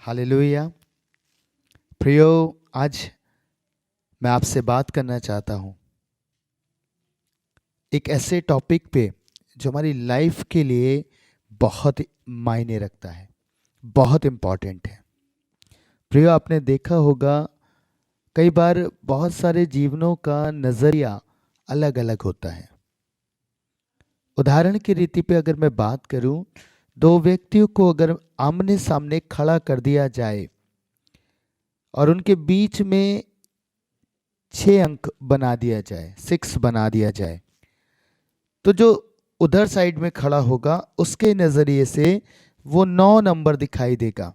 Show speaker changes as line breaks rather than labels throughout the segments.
Hallelujah. प्रियो, आज मैं आपसे बात करना चाहता हूँ एक ऐसे टॉपिक पे जो हमारी लाइफ के लिए बहुत मायने रखता है, बहुत इम्पॉर्टेंट है। प्रियो, आपने देखा होगा कई बार बहुत सारे जीवनों का नज़रिया अलग अलग होता है। उदाहरण की रीति पे अगर मैं बात करूं, दो व्यक्तियों को अगर आमने सामने खड़ा कर दिया जाए और उनके बीच में 6 अंक बना दिया जाए, 6 बना दिया जाए, तो जो उधर साइड में खड़ा होगा उसके नज़रिए से वो 9 नंबर दिखाई देगा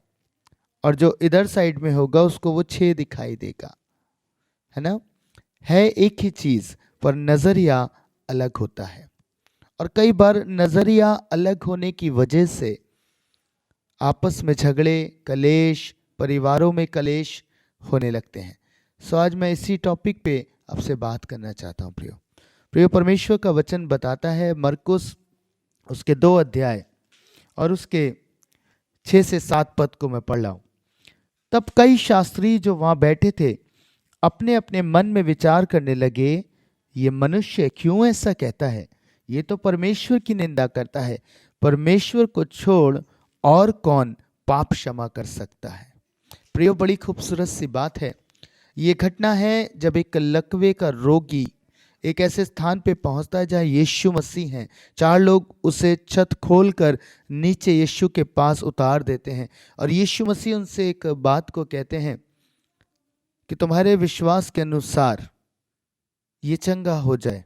और जो इधर साइड में होगा उसको वो 6 दिखाई देगा, है ना। है एक ही चीज़ पर नज़रिया अलग होता है। और कई बार नज़रिया अलग होने की वजह से आपस में झगड़े, कलेश, परिवारों में कलेश होने लगते हैं। सो आज मैं इसी टॉपिक पे आपसे बात करना चाहता हूँ। प्रियो, परमेश्वर का वचन बताता है, मरकुस उसके 2 अध्याय और उसके 6 से 7 पद को मैं पढ़ रहा हूँ। तब कई शास्त्री जो वहाँ बैठे थे अपने अपने मन में विचार करने लगे, ये मनुष्य क्यों ऐसा कहता है? ये तो परमेश्वर की निंदा करता है। परमेश्वर को छोड़ और कौन पाप क्षमा कर सकता है? प्रियो, बड़ी खूबसूरत सी बात है। ये घटना है जब एक लकवे का रोगी एक ऐसे स्थान पे पहुंचता है जहाँ यीशु मसीह हैं। 4 लोग उसे छत खोलकर नीचे यीशु के पास उतार देते हैं और यीशु मसीह उनसे एक बात को कहते हैं कि तुम्हारे विश्वास के अनुसार ये चंगा हो जाए।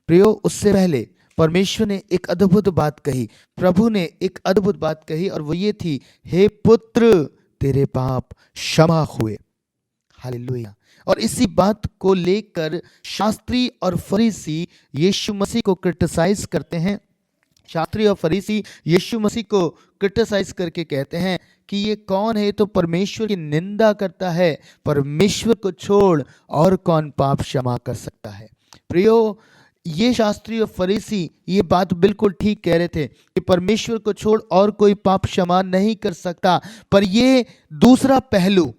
प्रियो, उससे पहले परमेश्वर ने एक अद्भुत बात कही, प्रभु ने एक अद्भुत बात कही और वो ये थी, हे पुत्र, तेरे पाप क्षमा हुए। हालेलुया। और इसी बात को लेकर शास्त्री और फरीसी यीशु मसीह को क्रिटिसाइज करते हैं। शास्त्री और फरीसी यीशु मसीह को क्रिटिसाइज करके कहते हैं कि ये कौन है, तो परमेश्वर की निंदा करता है। परमेश्वर को छोड़ और कौन पाप क्षमा कर सकता है? प्रियो, ये शास्त्री और फरीसी ये बात बिल्कुल ठीक कह रहे थे कि परमेश्वर को छोड़ और कोई पाप क्षमा नहीं कर सकता, पर ये दूसरा पहलू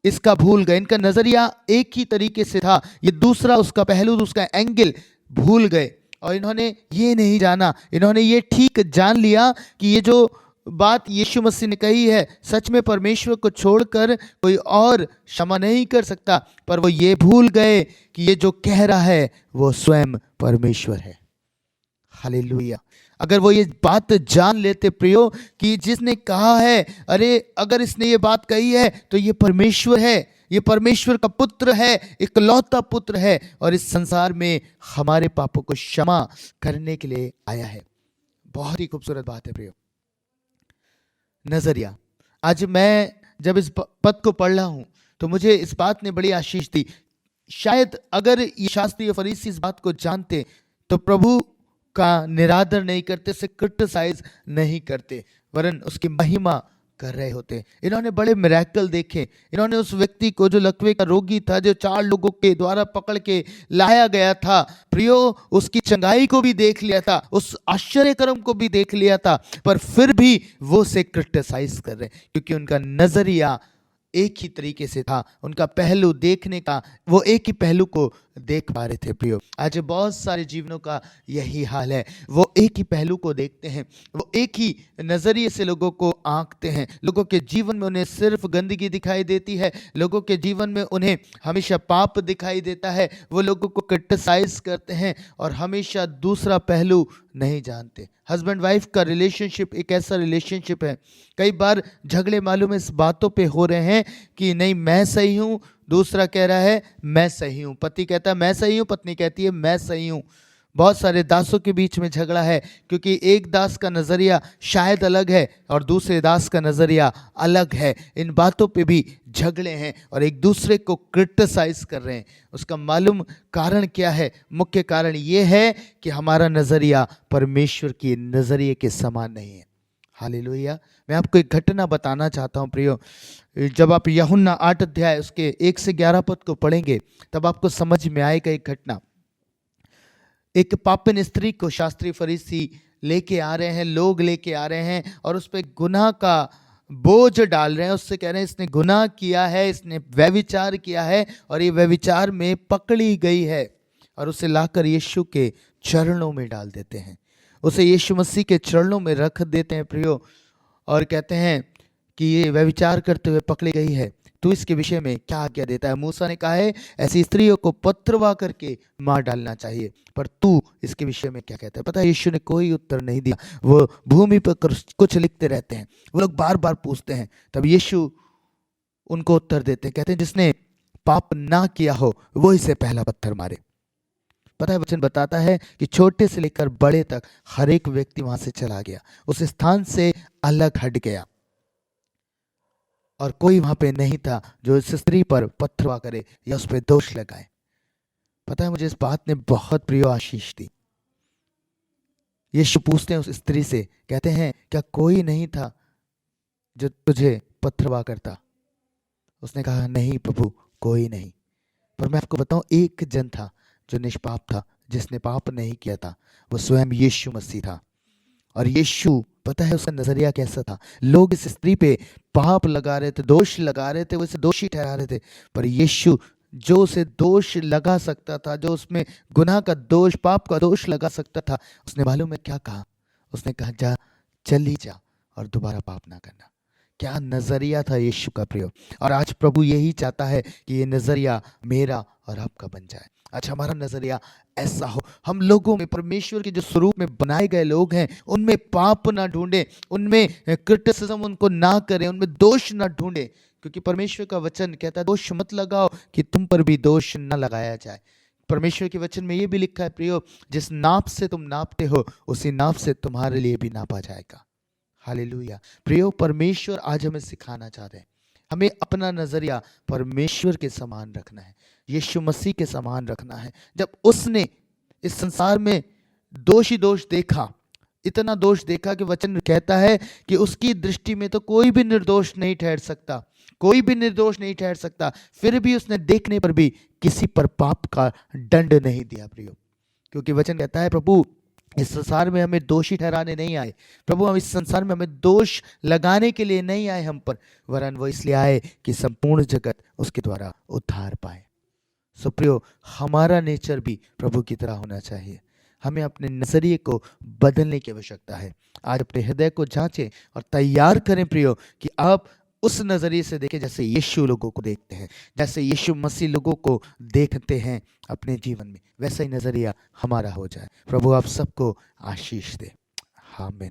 इसका भूल गए। इनका नजरिया एक ही तरीके से था, ये दूसरा उसका पहलू, उसका एंगल भूल गए और इन्होंने ये नहीं जाना, इन्होंने ये ठीक जान लिया कि ये जो बात यीशु मसीह ने कही है, सच में परमेश्वर को छोड़कर कोई और क्षमा नहीं कर सकता, पर वो ये भूल गए कि ये जो कह रहा है वो स्वयं परमेश्वर है। हालेलुया। अगर वो ये बात जान लेते प्रियो कि जिसने कहा है, अरे अगर इसने ये बात कही है तो ये परमेश्वर है, ये परमेश्वर का पुत्र है, इकलौता पुत्र है और इस संसार में हमारे पापों को क्षमा करने के लिए आया है। बहुत ही खूबसूरत बात है प्रियो। नजरिया। आज मैं जब इस पद को पढ़ रहा हूं तो मुझे इस बात ने बड़ी आशीष दी। शायद अगर ये शास्त्री और फरीसी इस बात को जानते तो प्रभु का निरादर नहीं करते, से क्रिटिसाइज नहीं करते, वरन उसकी महिमा कर रहे होते। इन्होंने बड़े मिरेकल देखे। इन्होंने उस व्यक्ति को जो लकवे का रोगी था, जो 4 लोगों के द्वारा पकड़ के लाया गया था, प्रियो, उसकी चंगाई को भी देख लिया था, उस आश्चर्य कर्म को भी देख लिया था, पर फिर भी वो से क्रिटिसाइज कर रहे क्योंकि उनका नजरिया एक ही तरीके से था। उनका पहलू देखने का, वो एक ही पहलू को देख पा रहे थे। प्रियो, आज बहुत सारे जीवनों का यही हाल है। वो एक ही पहलू को देखते हैं, वो एक ही नज़रिए से लोगों को आंकते हैं। लोगों के जीवन में उन्हें सिर्फ गंदगी दिखाई देती है, लोगों के जीवन में उन्हें हमेशा पाप दिखाई देता है। वो लोगों को क्रिटिसाइज करते हैं और हमेशा दूसरा पहलू नहीं जानते। हस्बैंड वाइफ का रिलेशनशिप एक ऐसा रिलेशनशिप है, कई बार झगड़े मालूम इस बातों पे हो रहे हैं कि नहीं मैं सही हूँ, दूसरा कह रहा है मैं सही हूँ। पति कहता है मैं सही हूँ, पत्नी कहती है मैं सही हूँ। बहुत सारे दासों के बीच में झगड़ा है क्योंकि एक दास का नज़रिया शायद अलग है और दूसरे दास का नज़रिया अलग है। इन बातों पे भी झगड़े हैं और एक दूसरे को क्रिटिसाइज कर रहे हैं। उसका मालूम कारण क्या है? मुख्य कारण ये है कि हमारा नज़रिया परमेश्वर के नज़रिए के समान नहीं है। हालेलुया। मैं आपको एक घटना बताना चाहता हूँ प्रियो। जब आप यूहन्ना 8 अध्याय उसके 1 से 11 पद को पढ़ेंगे तब आपको समझ में आएगा एक घटना। एक पापिन स्त्री को शास्त्री फरीसी लेके आ रहे हैं, लोग लेके आ रहे हैं और उस पर गुनाह का बोझ डाल रहे हैं, उससे कह रहे हैं इसने गुनाह किया है, इसने व्यभिचार किया है और ये व्यभिचार में पकड़ी गई है, और उसे लाकर यीशु के चरणों में डाल देते हैं, उसे यीशु मसीह के चरणों में रख देते हैं प्रियो, और कहते हैं कि ये व्यभिचार करते हुए पकड़ी गई है, तू इसके विषय में क्या आज्ञा देता है। मूसा ने कहा है ऐसी स्त्रियों को पथरवा करके मार डालना चाहिए, पर तू इसके विषय में क्या कहता है। पता है यीशु ने कोई उत्तर नहीं दिया, वो भूमि पर कुछ लिखते रहते हैं, वो लोग बार बार पूछते हैं, तब यीशु उनको उत्तर देते हैं, कहते हैं जिसने पाप ना किया हो वो इसे पहला पत्थर मारे। पता है वचन बताता है कि छोटे से लेकर बड़े तक हर एक व्यक्ति वहां से चला गया, उस स्थान से अलग हट गया, और कोई वहां पे नहीं था जो इस स्त्री पर पथरवा करे या उस पर दोष लगाए। पता है मुझे इस बात ने बहुत प्रिय आशीष दी। यीशु पूछते हैं उस स्त्री से, कहते हैं क्या कोई नहीं था जो तुझे पथरवा करता। उसने कहा नहीं प्रभु, कोई नहीं। पर मैं आपको बताऊं, एक जन था जो निष्पाप था, जिसने पाप नहीं किया था, वो स्वयं यीशु मसीह था। और यीशु, पता है उसका नजरिया कैसा था। लोग इस स्त्री पे पाप लगा रहे थे, दोष लगा रहे थे, वो इसे दोषी ठहरा रहे थे, पर यीशु जो उसे दोष लगा सकता था, जो उसमें गुनाह का दोष, पाप का दोष लगा सकता था, उसने मालूम है क्या कहा। उसने कहा जा, चल ही जा और दोबारा पाप ना करना। क्या नजरिया था यीशु का प्रिय। और आज प्रभु यही चाहता है कि ये नजरिया मेरा और आपका बन जाए। आज हमारा नजरिया ऐसा हो, हम लोगों में परमेश्वर के जो स्वरूप में बनाए गए लोग हैं उनमें पाप ना ढूंढें, उनमें क्रिटिसिज्म उनको ना करें, उनमें दोष ना ढूंढें, क्योंकि परमेश्वर का वचन कहता है दोष मत लगाओ कि तुम पर भी दोष न लगाया जाए। परमेश्वर के वचन में ये भी लिखा है प्रियो, जिस नाप से तुम नापते हो उसी नाप से तुम्हारे लिए भी नापा जाएगा। हालेलुया। प्रियो, परमेश्वर आज हमें सिखाना चाहते हैं, हमें अपना नजरिया परमेश्वर के समान रखना है, यीशु मसीह के समान रखना है। जब उसने इस संसार में दोष ही दोष देखा, इतना दोष देखा कि वचन कहता है कि उसकी दृष्टि में तो कोई भी निर्दोष नहीं ठहर सकता, कोई भी निर्दोष नहीं ठहर सकता, फिर भी उसने देखने पर भी किसी पर पाप का दंड नहीं दिया प्रियो। क्योंकि वचन कहता है प्रभु इस संसार में हमें दोषी ठहराने नहीं आए, प्रभु हम इस संसार में हमें दोष लगाने के लिए नहीं आए हम पर, वरन वो इसलिए आए कि संपूर्ण जगत उसके द्वारा उद्धार पाए। सो प्रियो, हमारा नेचर भी प्रभु की तरह होना चाहिए। हमें अपने नजरिए को बदलने की आवश्यकता है। आज अपने हृदय को जांचें और तैयार करें प्रियो कि आप उस नजरिए से देखें जैसे यीशु लोगों को देखते हैं, जैसे यीशु मसीह लोगों को देखते हैं अपने जीवन में, वैसा ही नजरिया हमारा हो जाए। प्रभु आप सबको आशीष दे। आमीन।